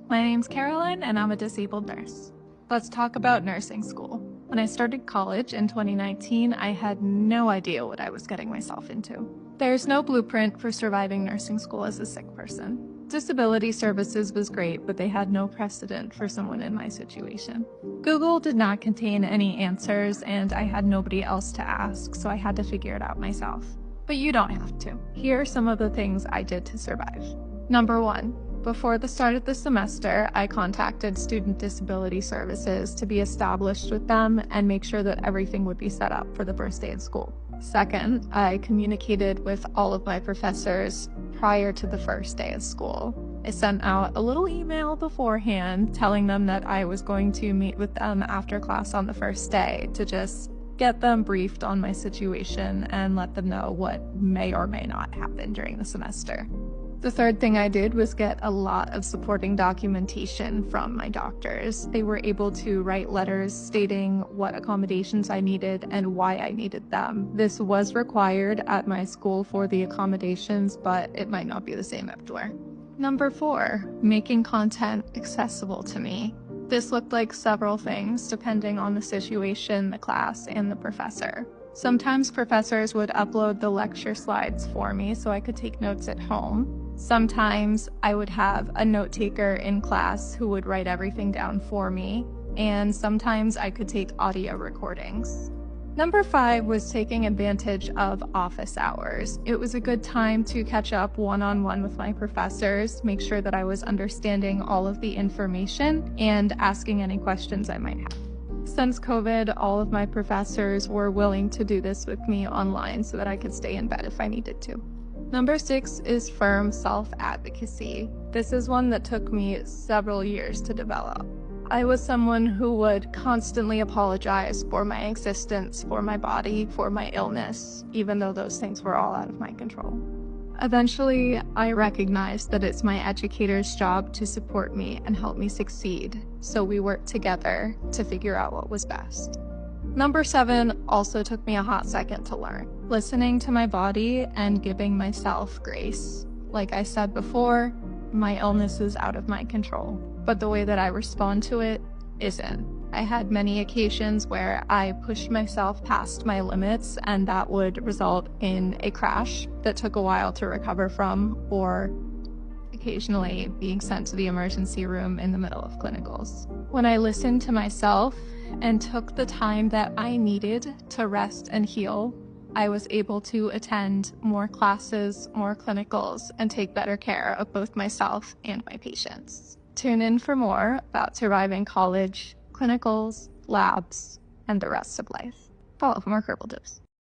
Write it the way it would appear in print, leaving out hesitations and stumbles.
My name's Caroline, and I'm a disabled nurse. Let's talk about nursing school. When I started college in 2019, I had no idea what I was getting myself into. There's no blueprint for surviving nursing school as a sick person. Disability services was great, but they had no precedent for someone in my situation. Google did not contain any answers, and I had nobody else to ask, so I had to figure it out myself. But you don't have to. Here are some of the things I did to survive. Number 1. Before the start of the semester, I contacted Student Disability Services to be established with them and make sure that everything would be set up for the first day of school. Second, I communicated with all of my professors prior to the first day of school. I sent out a little email beforehand telling them that I was going to meet with them after class on the first day to just get them briefed on my situation and let them know what may or may not happen during the semester. The third thing I did was get a lot of supporting documentation from my doctors. They were able to write letters stating what accommodations I needed and why I needed them. This was required at my school for the accommodations, but it might not be the same everywhere. Number 4, making content accessible to me. This looked like several things depending on the situation, the class, and the professor. Sometimes professors would upload the lecture slides for me so I could take notes at home. Sometimes I would have a note taker in class who would write everything down for me, and sometimes I could take audio recordings. Number 5 was taking advantage of office hours. It was a good time to catch up one-on-one with my professors, make sure that I was understanding all of the information, and asking any questions I might have. Since COVID, all of my professors were willing to do this with me online so that I could stay in bed if I needed to. Number 6 is firm self-advocacy. This is one that took me several years to develop. I was someone who would constantly apologize for my existence, for my body, for my illness, even though those things were all out of my control. Eventually, I recognized that it's my educator's job to support me and help me succeed, so we worked together to figure out what was best. Number 7 also took me a hot second to learn. Listening to my body and giving myself grace. Like I said before, my illness is out of my control, but the way that I respond to it isn't. I had many occasions where I pushed myself past my limits, and that would result in a crash that took a while to recover from, or occasionally being sent to the emergency room in the middle of clinicals. When I listened to myself and took the time that I needed to rest and heal, I was able to attend more classes, more clinicals, and take better care of both myself and my patients. Tune in for more about surviving college, clinicals, labs, and the rest of life. Follow for more Crippled tips.